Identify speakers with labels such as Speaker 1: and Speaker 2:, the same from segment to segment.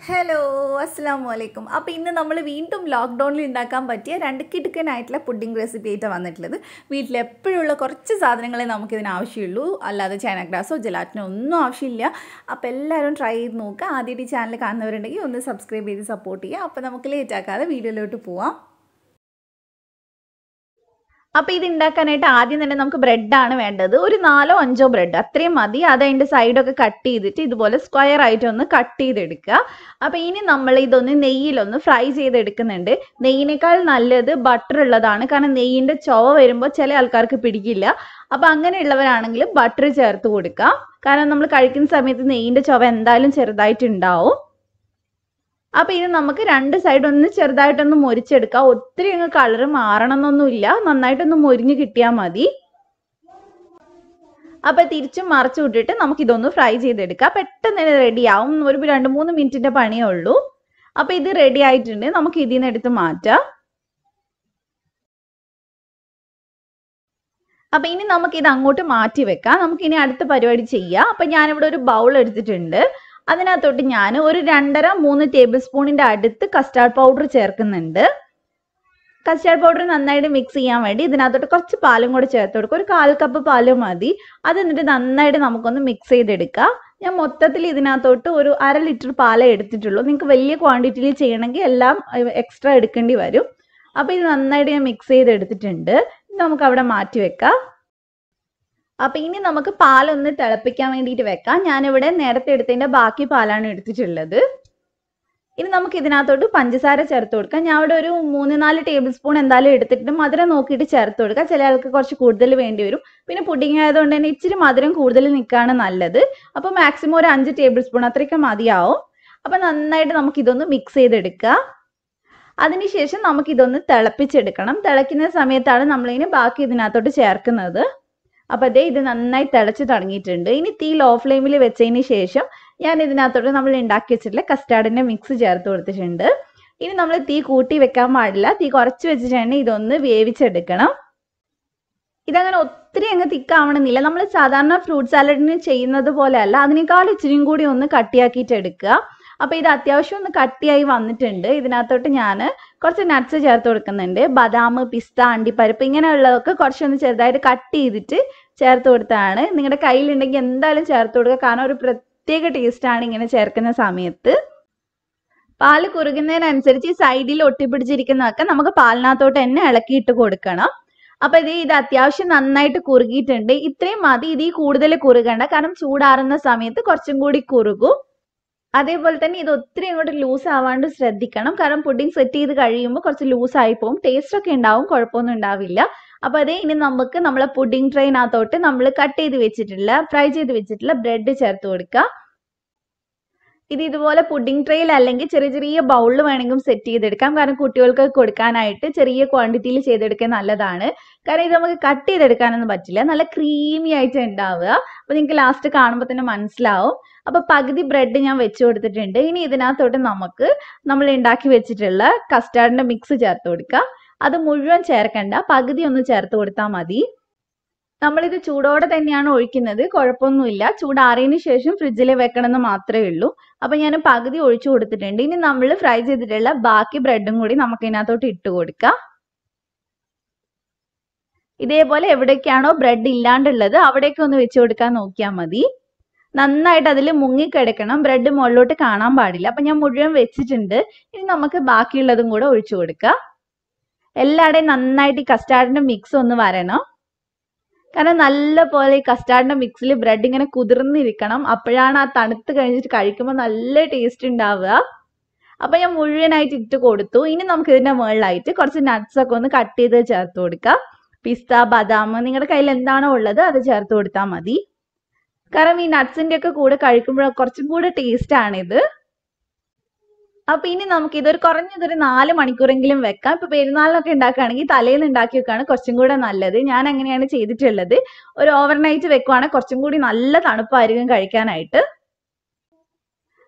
Speaker 1: Hello അസ്സലാമു അലൈക്കും. അപ്പോൾ ഇന്ന് നമ്മൾ വീണ്ടും ലോക്ക്ഡൗണിൽ ഉണ്ടാക്കാൻ പറ്റിയ രണ്ട് കിടുക്കനായിട്ടുള്ള പുഡിംഗ് റെസിപ്പി ആയിട്ട് വന്നിട്ടുള്ളത്. വീട്ടിൽ എപ്പോഴുള്ള കുറച്ച് സാധനങ്ങളെ നമുക്കിതിന് ആവശ്യമുള്ളൂ, അല്ലാതെ ചൈന ഗ്രാസോ ജലാറ്റിനോ ഒന്നും ആവശ്യമില്ല. അപ്പോൾ എല്ലാവരും ട്രൈ ചെയ്ത് നോക്കുക. ആദ്യമായിട്ട് ഈ ചാനൽ കാണുന്നവരുണ്ടെങ്കിൽ ഒന്ന് സബ്സ്ക്രൈബ് ചെയ്ത് സപ്പോർട്ട് ചെയ്യുക. അപ്പോൾ നമുക്ക് ലേറ്റ് ആക്കാതെ വീഡിയോയിലോട്ട് പോവാം. അപ്പോൾ ഇത് ഉണ്ടാക്കാനായിട്ട് ആദ്യം തന്നെ നമുക്ക് ബ്രെഡാണ് വേണ്ടത്. ഒരു 4-5 ബ്രെഡ് അത്രയും മതി. അത് അതിൻ്റെ സൈഡൊക്കെ കട്ട് ചെയ്തിട്ട് ഇതുപോലെ സ്ക്വയർ ആയിട്ടൊന്ന് കട്ട് ചെയ്തെടുക്കുക. അപ്പോൾ ഇനി നമ്മൾ ഇതൊന്ന് നെയ്യിലൊന്ന് ഫ്രൈ ചെയ്തെടുക്കുന്നുണ്ട്. നെയ്യിനേക്കാൾ നല്ലത് ബട്ടർ ഉള്ളതാണ്, കാരണം നെയ്യിൻ്റെ ചുവ വരുമ്പോൾ ചില ആൾക്കാർക്ക് പിടിക്കില്ല. അപ്പോൾ അങ്ങനെയുള്ളവരാണെങ്കിൽ ബട്ടർ ചേർത്ത് കൊടുക്കുക. കാരണം നമ്മൾ കഴിക്കുന്ന സമയത്ത് നെയ്യിൻ്റെ ചുവ എന്തായാലും ചെറുതായിട്ടുണ്ടാവും. അപ്പോൾ ഇത് നമുക്ക് രണ്ട് സൈഡ് ഒന്ന് ചെറുതായിട്ടൊന്ന് മൊരിച്ചെടുക്കാം. ഒത്തിരി അങ്ങ് കളർ മാറണമെന്നൊന്നുമില്ല, നന്നായിട്ടൊന്ന് മൊരിഞ്ഞ് കിട്ടിയാൽ മതി. അപ്പോൾ തിരിച്ചും മറച്ചു വിട്ടിട്ട് നമുക്കിതൊന്ന് ഫ്രൈ ചെയ്തെടുക്കാം. പെട്ടെന്ന് തന്നെ റെഡിയാവും. ഒരു 2-3 മിനിറ്റിൻ്റെ പണിയേ ഉള്ളൂ. അപ്പോൾ ഇത് റെഡി ആയിട്ടുണ്ട്. നമുക്ക് ഇതിൽ നിന്ന് എടുത്ത് മാറ്റാം. അപ്പോൾ ഇനി നമുക്കിത് അങ്ങോട്ട് മാറ്റി വെക്കാം. നമുക്കിനി അടുത്ത പരിപാടി ചെയ്യാം. അപ്പോൾ ഞാനിവിടെ ഒരു ബൗൾ എടുത്തിട്ടുണ്ട്. അതിനകത്തോട്ട് ഞാൻ ഒരു 2.5-3 ടേബിൾ സ്പൂണിൻ്റെ അടുത്ത് കസ്റ്റാർഡ് പൗഡർ ചേർക്കുന്നുണ്ട്. കസ്റ്റാർഡ് പൗഡർ നന്നായിട്ട് മിക്സ് ചെയ്യാൻ വേണ്ടി ഇതിനകത്തോട്ട് കുറച്ച് പാലും കൂടെ ചേർത്ത് കൊടുക്കുക. ഒരു 1/4 കപ്പ് പാല് മതി. അത് എന്നിട്ട് നന്നായിട്ട് നമുക്കൊന്ന് മിക്സ് ചെയ്തെടുക്കാം. ഞാൻ മൊത്തത്തിൽ ഇതിനകത്തോട്ട് ഒരു 1/2 ലിറ്റർ പാലേ എടുത്തിട്ടുള്ളൂ. നിങ്ങൾക്ക് വലിയ ക്വാണ്ടിറ്റിയിൽ ചെയ്യണമെങ്കിൽ എല്ലാം എക്സ്ട്രാ എടുക്കേണ്ടി വരും. അപ്പോൾ ഇത് നന്നായിട്ട് ഞാൻ മിക്സ് ചെയ്തെടുത്തിട്ടുണ്ട്. ഇത് നമുക്ക് അവിടെ മാറ്റി വെക്കാം. അപ്പോൾ ഇനി നമുക്ക് പാലൊന്ന് തിളപ്പിക്കാൻ വേണ്ടിയിട്ട് വെക്കാം. ഞാനിവിടെ നേരത്തെ എടുത്തതിൻ്റെ ബാക്കി പാലാണ് എടുത്തിട്ടുള്ളത്. ഇനി നമുക്ക് ഇതിനകത്തോട്ട് പഞ്ചസാര ചേർത്ത് കൊടുക്കാം. ഞാൻ ഇവിടെ ഒരു 3-4 ടേബിൾ സ്പൂൺ എന്തായാലും എടുത്തിട്ട് മധുരം നോക്കിയിട്ട് ചേർത്ത് കൊടുക്കുക. ചില ആൾക്ക് കുറച്ച് കൂടുതൽ വേണ്ടി വരും. പിന്നെ പുഡിംഗ് ആയതുകൊണ്ട് തന്നെ ഇച്ചിരി മധുരം കൂടുതൽ നിൽക്കുകയാണ് നല്ലത്. അപ്പോൾ മാക്സിമം ഒരു 5 ടേബിൾ സ്പൂൺ അത്രയ്ക്ക് മതിയാവും. അപ്പോൾ നന്നായിട്ട് നമുക്കിതൊന്ന് മിക്സ് ചെയ്തെടുക്കുക. അതിനുശേഷം നമുക്കിതൊന്ന് തിളപ്പിച്ചെടുക്കണം. തിളയ്ക്കുന്ന സമയത്താണ് നമ്മളിതിന് ബാക്കി ഇതിനകത്തോട്ട് ചേർക്കുന്നത്. അപ്പോൾ അതേ ഇത് നന്നായി തിളച്ച് തുടങ്ങിയിട്ടുണ്ട്. ഇനി തീ ലോ ഫ്ലെയിമിൽ വെച്ചതിന് ശേഷം ഞാൻ ഇതിനകത്തോട്ട് നമ്മൾ ഉണ്ടാക്കി വെച്ചിട്ടുള്ള കസ്റ്റാർഡിൻ്റെ മിക്സ് ചേർത്ത് കൊടുത്തിട്ടുണ്ട്. ഇനി നമ്മൾ തീ കൂട്ടി വെക്കാൻ പാടില്ല. തീ കുറച്ച് വെച്ചിട്ടാണ് ഇതൊന്ന് വേവിച്ചെടുക്കണം. ഇതങ്ങനെ ഒത്തിരി അങ്ങ് തിക്കാവണമെന്നില്ല. നമ്മൾ സാധാരണ ഫ്രൂട്ട് സാലഡിന് ചെയ്യുന്നത് പോലെ അല്ല, അതിനേക്കാൾ ഇച്ചിരിയും കൂടി ഒന്ന് കട്ടിയാക്കിയിട്ട് എടുക്കുക. അപ്പോൾ ഇത് അത്യാവശ്യം ഒന്ന് കട്ടിയായി വന്നിട്ടുണ്ട്. ഇതിനകത്തോട്ട് ഞാൻ കുറച്ച് നട്ട്സ് ചേർത്ത് കൊടുക്കുന്നുണ്ട്. ബദാം, പിസ്ത, അണ്ടിപ്പരിപ്പ് ഇങ്ങനെയുള്ളതൊക്കെ കുറച്ചൊന്ന് ചെറുതായിട്ട് കട്ട് ചെയ്തിട്ട് ചേർത്ത് കൊടുത്തതാണ്. നിങ്ങളുടെ കയ്യിലുണ്ടെങ്കിൽ എന്തായാലും ചേർത്ത് കൊടുക്കുക, കാരണം ഒരു പ്രത്യേക ടേസ്റ്റാണ് ഇങ്ങനെ ചേർക്കുന്ന സമയത്ത്. പാല് കുറുകുന്നതിനനുസരിച്ച് ഈ സൈഡിൽ ഒട്ടിപ്പിടിച്ചിരിക്കുന്നതൊക്കെ നമുക്ക് പാലിനകത്തോട്ട് തന്നെ ഇളക്കിയിട്ട് കൊടുക്കണം. അപ്പോൾ ഇത് അത്യാവശ്യം നന്നായിട്ട് കുറുകിയിട്ടുണ്ട്. ഇത്രയും മതി. ഇതിൽ കൂടുതൽ കുറുകണ്ട, കാരണം ചൂടാറുന്ന സമയത്ത് കുറച്ചും കൂടി കുറുകും. അതേപോലെ തന്നെ ഇത് ഒത്തിരി അങ്ങോട്ട് ലൂസ് ആവാണ്ട് ശ്രദ്ധിക്കണം, കാരണം പുഡിംഗ് സെറ്റ് ചെയ്ത് കഴിയുമ്പോൾ കുറച്ച് ലൂസായി പോകും. ടേസ്റ്റ് ഒക്കെ ഉണ്ടാവും, കുഴപ്പമൊന്നും ഉണ്ടാവില്ല. അപ്പോൾ ഇനി നമുക്ക് നമ്മളെ പുഡിംഗ് ട്രെയിനകത്തോട്ട് നമ്മൾ കട്ട് ചെയ്ത് വെച്ചിട്ടുള്ള ഫ്രൈ ചെയ്ത് വെച്ചിട്ടുള്ള ബ്രെഡ് ചേർത്ത് കൊടുക്കുക. ഇത് ഇതുപോലെ പുഡിംഗ് ട്രെയിൽ അല്ലെങ്കിൽ ചെറിയ ചെറിയ ബൗളിൽ വേണമെങ്കിലും സെറ്റ് ചെയ്തെടുക്കാം, കാരണം കുട്ടികൾക്ക് കൊടുക്കാനായിട്ട് ചെറിയ ക്വാണ്ടിറ്റിയിൽ ചെയ്തെടുക്കാൻ നല്ലതാണ്. കാരണം ഇത് നമുക്ക് കട്ട് ചെയ്തെടുക്കാനൊന്നും പറ്റില്ല, നല്ല ക്രീമി ആയിട്ട് ഉണ്ടാവുക. അപ്പോൾ നിങ്ങൾക്ക് ലാസ്റ്റ് കാണുമ്പോൾ തന്നെ മനസ്സിലാവും. അപ്പോൾ പകുതി ബ്രെഡ് ഞാൻ വെച്ച് കൊടുത്തിട്ടുണ്ട്. ഇനി ഇതിനകത്തോട്ട് നമുക്ക് നമ്മൾ ഉണ്ടാക്കി വെച്ചിട്ടുള്ള കസ്റ്റാർഡിൻ്റെ മിക്സ് ചേർത്ത് കൊടുക്കുക. അത് മുഴുവൻ ചേർക്കണ്ട, പകുതി ഒന്ന് ചേർത്ത് കൊടുത്താൽ മതി. നമ്മളിത് ചൂടോടെ തന്നെയാണ് ഒഴിക്കുന്നത്, കുഴപ്പമൊന്നുമില്ല. ചൂടാറിയതിന് ശേഷം ഫ്രിഡ്ജിൽ വെക്കണമെന്ന് മാത്രമേ ഉള്ളൂ. അപ്പോൾ ഞാൻ പകുതി ഒഴിച്ചു കൊടുത്തിട്ടുണ്ട്. ഇനി നമ്മൾ ഫ്രൈ ചെയ്തിട്ടുള്ള ബാക്കി ബ്രെഡും കൂടി നമുക്ക് ഇതിനകത്തോട്ട് ഇട്ട് കൊടുക്കാം. ഇതേപോലെ എവിടേക്കാണോ ബ്രെഡ് ഇല്ലാണ്ടുള്ളത് അവിടേക്ക് ഒന്ന് വെച്ച് കൊടുക്കാൻ നോക്കിയാൽ മതി. നന്നായിട്ട് അതിൽ മുങ്ങിക്കിടക്കണം, ബ്രെഡ് മുകളിലോട്ട് കാണാൻ പാടില്ല. അപ്പം ഞാൻ മുഴുവൻ വെച്ചിട്ടുണ്ട്. ഇനി നമുക്ക് ബാക്കിയുള്ളതും കൂടെ ഒഴിച്ചു കൊടുക്കാം. എല്ലായിടെയും നന്നായിട്ട് ഈ കസ്റ്റാർഡിൻ്റെ മിക്സ് ഒന്ന് വരണം, കാരണം നല്ല പോലെ ഈ കസ്റ്റാർഡിൻ്റെ മിക്സിൽ ബ്രെഡ് ഇങ്ങനെ കുതിർന്നിരിക്കണം. അപ്പോഴാണ് ആ തണുത്ത് കഴിഞ്ഞിട്ട് കഴിക്കുമ്പോൾ നല്ല ടേസ്റ്റ് ഉണ്ടാവുക. അപ്പം ഞാൻ മുഴുവനായിട്ട് ഇട്ട് കൊടുത്തു. ഇനി നമുക്ക് ഇതിൻ്റെ മുകളിലായിട്ട് കുറച്ച് നട്ട്സ് ഒക്കെ ഒന്ന് കട്ട് ചെയ്ത് ചേർത്ത് കൊടുക്കാം. പിസ്ത, ബദാം, നിങ്ങളുടെ കയ്യിൽ എന്താണോ ഉള്ളത് അത് ചേർത്ത് കൊടുത്താൽ മതി. കാരണം ഈ നട്ട്സിൻ്റെ ഒക്കെ കൂടെ കഴിക്കുമ്പോൾ കുറച്ചും കൂടെ ടേസ്റ്റാണിത്. അപ്പോൾ ഇനി നമുക്ക് ഇതൊരു കുറഞ്ഞതൊരു 4 മണിക്കൂറെങ്കിലും വെക്കാം. ഇപ്പോൾ പെരുന്നാളിനൊക്കെ ഉണ്ടാക്കുകയാണെങ്കിൽ തലേന്ന് ഉണ്ടാക്കി വെക്കുകയാണ് കുറച്ചും കൂടെ നല്ലത്. ഞാൻ അങ്ങനെയാണ് ചെയ്തിട്ടുള്ളത്. ഒരു ഓവർനൈറ്റ് വെക്കുവാണെങ്കിൽ കുറച്ചും കൂടി നല്ല തണുപ്പായിരിക്കും കഴിക്കാനായിട്ട്.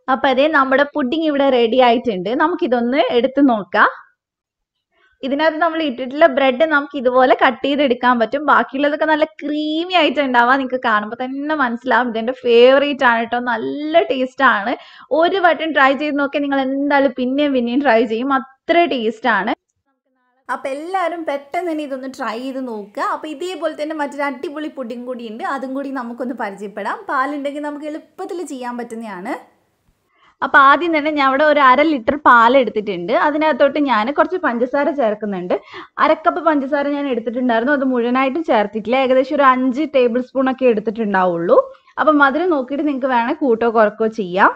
Speaker 1: അപ്പോൾ നമ്മുടെ പുഡിംഗ് ഇവിടെ റെഡി ആയിട്ടുണ്ട്. നമുക്കിതൊന്ന് എടുത്ത് നോക്കാം. ഇതിനകത്ത് നമ്മൾ ഇട്ടിട്ടുള്ള ബ്രെഡ് നമുക്ക് ഇതുപോലെ കട്ട് ചെയ്തെടുക്കാൻ പറ്റും. ബാക്കിയുള്ളതൊക്കെ നല്ല ക്രീമി ആയിട്ട് ഉണ്ടാവുക. നിങ്ങൾക്ക് കാണുമ്പോൾ തന്നെ മനസ്സിലാവും. ഇതെന്റെ ഫേവറേറ്റ് ആണ് കേട്ടോ. നല്ല ടേസ്റ്റ് ആണ്. ഒരു വട്ടം ട്രൈ ചെയ്ത് നോക്കിയാൽ നിങ്ങൾ എന്തായാലും പിന്നെയും ട്രൈ ചെയ്യും. അത്ര ടേസ്റ്റ് ആണ്. അപ്പോൾ എല്ലാവരും പെട്ടെന്ന് തന്നെ ഇതൊന്ന് ട്രൈ ചെയ്ത് നോക്കുക. അപ്പോൾ ഇതേപോലെ തന്നെ മറ്റൊരു അടിപൊളി പുഡിംഗ് കൂടി ഉണ്ട്. അതും കൂടി നമുക്കൊന്ന് പരിചയപ്പെടാം. പാലുണ്ടെങ്കിൽ നമുക്ക് എളുപ്പത്തിൽ ചെയ്യാൻ പറ്റുന്നതാണ്. അപ്പോൾ ആദ്യം തന്നെ ഞാൻ ഇവിടെ ഒരു 1/2 ലിറ്റർ പാൽ എടുത്തിട്ടുണ്ട്. അതിനകത്തോട്ട് ഞാൻ കുറച്ച് പഞ്ചസാര ചേർക്കുന്നുണ്ട്. 1 കപ്പ് പഞ്ചസാര ഞാൻ എടുത്തിട്ടുണ്ടായിരുന്നു. അത് മുഴുവനായിട്ടും ചേർത്തിട്ടില്ല. ഏകദേശം ഒരു 5 ടേബിൾ സ്പൂൺ ഒക്കെ എടുത്തിട്ടുണ്ടാവുള്ളൂ. അപ്പം മധുരം നോക്കിയിട്ട് നിങ്ങൾക്ക് വേണമെങ്കിൽ കൂട്ടോ കുറക്കോ ചെയ്യാം.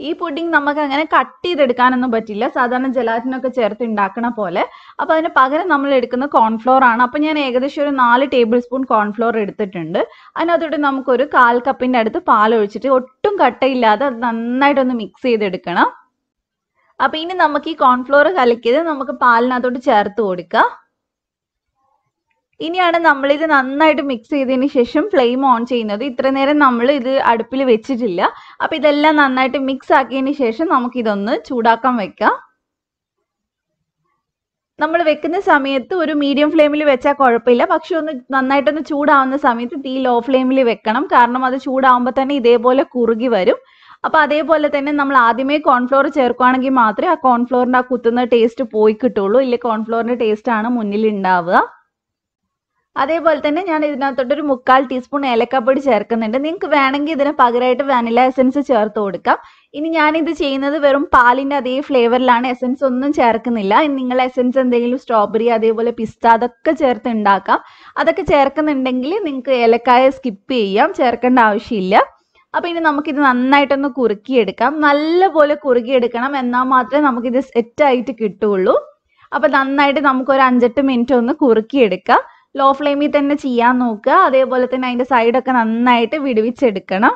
Speaker 1: ഈ പുഡിംഗ് നമുക്ക് അങ്ങനെ കട്ട് ചെയ്തെടുക്കാനൊന്നും പറ്റില്ല. സാധാരണ ജലാറ്റിനൊക്കെ ചേർത്ത് ഉണ്ടാക്കണ പോലെ. അപ്പോൾ അതിന് പകരം നമ്മൾ എടുക്കുന്ന കോൺഫ്ലോർ ആണ്. അപ്പോൾ ഞാൻ ഏകദേശം ഒരു 4 ടേബിൾ സ്പൂൺ കോൺഫ്ലോർ എടുത്തിട്ടുണ്ട്. അതിനകത്തോട്ട് നമുക്കൊരു 1/4 കപ്പിൻ്റെ അടുത്ത് പാൽ ഒഴിച്ചിട്ട് ഒട്ടും കട്ടയില്ലാതെ അത് നന്നായിട്ടൊന്ന് മിക്സ് ചെയ്തെടുക്കണം. അപ്പോൾ ഇനി നമുക്ക് ഈ കോൺഫ്ലോർ കലക്കിയത് നമുക്ക് പാലിനകത്തോട്ട് ചേർത്ത് കൊടുക്കാം. ഇനിയാണ് നമ്മളിത് നന്നായിട്ട് മിക്സ് ചെയ്തതിന് ശേഷം ഫ്ലെയിം ഓൺ ചെയ്യുന്നത്. ഇത്ര നേരം നമ്മൾ ഇത് അടുപ്പിൽ വെച്ചിട്ടില്ല. അപ്പോൾ ഇതെല്ലാം നന്നായിട്ട് മിക്സ് ആക്കിയതിന് ശേഷം നമുക്കിതൊന്ന് ചൂടാക്കാൻ വെക്കാം. നമ്മൾ വെക്കുന്ന സമയത്ത് ഒരു മീഡിയം ഫ്ലെയിമിൽ വെച്ചാൽ കുഴപ്പമില്ല. പക്ഷെ ഒന്ന് നന്നായിട്ടൊന്ന് ചൂടാവുന്ന സമയത്ത് തീ ലോ ഫ്ലെയിമിൽ വെക്കണം. കാരണം അത് ചൂടാവുമ്പോൾ തന്നെ ഇതേപോലെ കുറുകി വരും. അപ്പോൾ അതേപോലെ തന്നെ നമ്മൾ ആദ്യമേ കോൺഫ്ലോർ ചേർക്കുകയാണെങ്കിൽ മാത്രമേ ആ കോൺഫ്ലോറിൻ്റെ ആ കുത്തുന്ന ടേസ്റ്റ് പോയി കിട്ടുള്ളൂ. ഇല്ല കോൺഫ്ലോറിൻ്റെ ടേസ്റ്റാണ് മുന്നിൽ ഉണ്ടാവുക. അതേപോലെ തന്നെ ഞാൻ ഇതിനകത്തോട്ടൊരു 3/4 ടീസ്പൂൺ ഏലക്കാപ്പൊടി ചേർക്കുന്നുണ്ട്. നിങ്ങൾക്ക് വേണമെങ്കിൽ ഇതിന് പകരമായിട്ട് വാനില എസൻസ് ചേർത്ത് കൊടുക്കാം. ഇനി ഞാനിത് ചെയ്യുന്നത് വെറും പാലിൻ്റെ അതേ ഫ്ലേവറിലാണ്. എസൻസ് ഒന്നും ചേർക്കുന്നില്ല. നിങ്ങൾ എസൻസ് എന്തെങ്കിലും സ്ട്രോബെറി അതേപോലെ പിസ്ത അതൊക്കെ ചേർത്ത് ഉണ്ടാക്കാം. അതൊക്കെ ചേർക്കുന്നുണ്ടെങ്കിൽ നിങ്ങൾക്ക് ഏലക്കായ സ്കിപ്പ് ചെയ്യാം. ചേർക്കേണ്ട ആവശ്യമില്ല. അപ്പോൾ ഇനി നമുക്കിത് നന്നായിട്ടൊന്ന് കുറുക്കിയെടുക്കാം. നല്ലപോലെ കുറുകിയെടുക്കണം. എന്നാൽ മാത്രമേ നമുക്കിത് സെറ്റായിട്ട് കിട്ടുള്ളൂ. അപ്പോൾ നന്നായിട്ട് നമുക്കൊരു 5-8 മിനിറ്റ് ഒന്ന് കുറുക്കിയെടുക്കാം. ലോ ഫ്ലെയിമിൽ തന്നെ ചെയ്യാൻ നോക്കുക. അതേപോലെ തന്നെ അതിൻ്റെ സൈഡൊക്കെ നന്നായിട്ട് വിടുവിച്ചെടുക്കണം.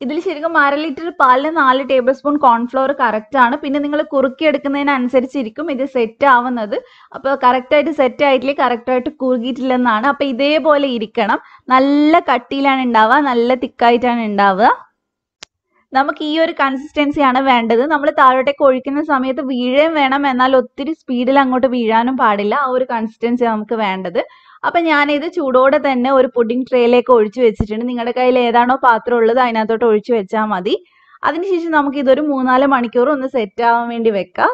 Speaker 1: ഇതിൽ ശരിക്കും 1/2 ലിറ്റർ പാലിന് 4 ടേബിൾ സ്പൂൺ കോൺഫ്ലോർ കറക്റ്റ് ആണ്. പിന്നെ നിങ്ങൾ കുറുക്കിയെടുക്കുന്നതിനനുസരിച്ചിരിക്കും ഇത് സെറ്റ് ആവുന്നത്. അപ്പോൾ കറക്റ്റായിട്ട് സെറ്റ് ആയിട്ടില്ല, കറക്റ്റായിട്ട് കുറുകിയിട്ടില്ലെന്നാണ്. അപ്പോൾ ഇതേപോലെ ഇരിക്കണം. നല്ല കട്ടിയിലാണ് ഉണ്ടാവുക, നല്ല തിക്കായിട്ടാണ് ഉണ്ടാവുക. നമുക്ക് ഈ ഒരു കൺസിസ്റ്റൻസിയാണ് വേണ്ടത്. നമ്മൾ താഴോട്ടേക്ക് ഒഴിക്കുന്ന സമയത്ത് വീഴുകയും വേണം, എന്നാൽ ഒത്തിരി സ്പീഡിൽ അങ്ങോട്ട് വീഴാനും പാടില്ല. ആ ഒരു കൺസിസ്റ്റൻസി നമുക്ക് വേണ്ടത്. അപ്പം ഞാനിത് ചൂടോടെ തന്നെ ഒരു പുഡിംഗ് ട്രേയിലേക്ക് ഒഴിച്ചു വെച്ചിട്ടുണ്ട്. നിങ്ങളുടെ കയ്യിൽ ഏതാണോ പാത്രം ഉള്ളത് അതിനകത്തോട്ട് ഒഴിച്ചു വെച്ചാൽ മതി. അതിനുശേഷം നമുക്ക് ഇതൊരു 3-4 മണിക്കൂർ ഒന്ന് സെറ്റ് ആവാൻ വേണ്ടി വെക്കാം.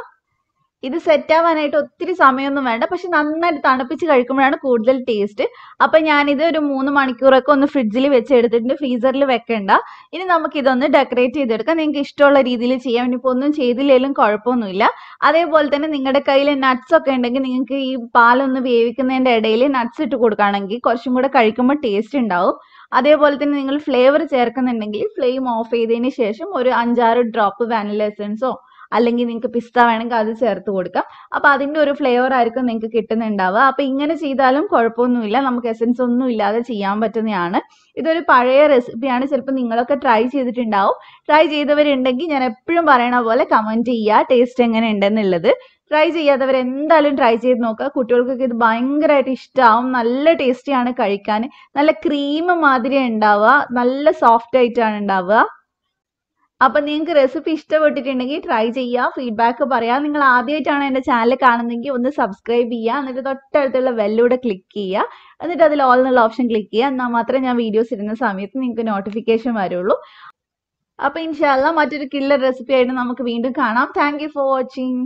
Speaker 1: ഇത് സെറ്റ് ആവാനായിട്ട് ഒത്തിരി സമയമൊന്നും വേണ്ട. പക്ഷെ നന്നായിട്ട് തണുപ്പിച്ച് കഴിക്കുമ്പോഴാണ് കൂടുതൽ ടേസ്റ്റ്. അപ്പം ഞാനിത് ഒരു 3 മണിക്കൂറൊക്കെ ഒന്ന് ഫ്രിഡ്ജിൽ വെച്ച് എടുത്തിട്ടുണ്ട്. ഫ്രീസറിൽ വെക്കണ്ട. ഇനി നമുക്കിതൊന്ന് ഡെക്കറേറ്റ് ചെയ്തെടുക്കാം. നിങ്ങൾക്ക് ഇഷ്ടമുള്ള രീതിയിൽ ചെയ്യാം. ഇനിയിപ്പോൾ ഒന്നും ചെയ്തില്ലെങ്കിലും കുഴപ്പമൊന്നുമില്ല. അതേപോലെ തന്നെ നിങ്ങളുടെ കയ്യിൽ നട്ട്സ് ഒക്കെ ഉണ്ടെങ്കിൽ നിങ്ങൾക്ക് ഈ പാലൊന്ന് വേവിക്കുന്നതിൻ്റെ ഇടയിൽ നട്ട്സ് ഇട്ട് കൊടുക്കുകയാണെങ്കിൽ കുറച്ചും കൂടെ കഴിക്കുമ്പോൾ ടേസ്റ്റ് ഉണ്ടാവും. അതേപോലെ തന്നെ നിങ്ങൾ ഫ്ലേവർ ചേർക്കുന്നുണ്ടെങ്കിൽ ഫ്ലെയിം ഓഫ് ചെയ്തതിന് ശേഷം ഒരു 5-6 ഡ്രോപ്പ് വാനില എസൻസോ അല്ലെങ്കിൽ നിങ്ങൾക്ക് പിസ്ത വേണമെങ്കിൽ അത് ചേർത്ത് കൊടുക്കാം. അപ്പോൾ അതിൻ്റെ ഒരു ഫ്ലേവർ ആയിരിക്കും നിങ്ങൾക്ക് കിട്ടുന്നുണ്ടാവുക. അപ്പോൾ ഇങ്ങനെ ചെയ്താലും കുഴപ്പമൊന്നുമില്ല. നമുക്ക് എസൻസ് ഒന്നും ഇല്ലാതെ ചെയ്യാൻ പറ്റുന്നതാണ്. ഇതൊരു പഴയ റെസിപ്പിയാണ്. ചിലപ്പോൾ നിങ്ങളൊക്കെ ട്രൈ ചെയ്തിട്ടുണ്ടാവും. ട്രൈ ചെയ്തവരുണ്ടെങ്കിൽ ഞാൻ എപ്പോഴും പറയണ പോലെ കമൻറ്റ് ചെയ്യുക ടേസ്റ്റ് എങ്ങനെ ഉണ്ടെന്നുള്ളത്. ട്രൈ ചെയ്യാത്തവർ എന്തായാലും ട്രൈ ചെയ്ത് നോക്കുക. കുട്ടികൾക്കൊക്കെ ഇത് ഭയങ്കരമായിട്ട് ഇഷ്ടമാവും. നല്ല ടേസ്റ്റിയാണ് കഴിക്കാൻ. നല്ല ക്രീം മാതിരി ഉണ്ടാവുക. നല്ല സോഫ്റ്റ് ആയിട്ടാണ് ഉണ്ടാവുക. അപ്പം നിങ്ങൾക്ക് റെസിപ്പി ഇഷ്ടപ്പെട്ടിട്ടുണ്ടെങ്കിൽ ട്രൈ ചെയ്യുക, ഫീഡ്ബാക്ക് പറയാം. നിങ്ങൾ ആദ്യമായിട്ടാണ് എൻ്റെ ചാനൽ കാണുന്നതെങ്കിൽ ഒന്ന് സബ്സ്ക്രൈബ് ചെയ്യുക. എന്നിട്ട് തൊട്ടടുത്തുള്ള ബെല്ലൂടെ ക്ലിക്ക് ചെയ്യുക. എന്നിട്ട് അതിൽ ഓൾ എന്നുള്ള ഓപ്ഷൻ ക്ലിക്ക് ചെയ്യുക. എന്നാൽ മാത്രമേ ഞാൻ വീഡിയോസ് ഇടുന്ന സമയത്ത് നിങ്ങൾക്ക് നോട്ടിഫിക്കേഷൻ വരുള്ളൂ. അപ്പോൾ ഇൻഷാല്ലാ മറ്റൊരു കില്ലർ റെസിപ്പി ആയിട്ട് നമുക്ക് വീണ്ടും കാണാം. Thank you for watching.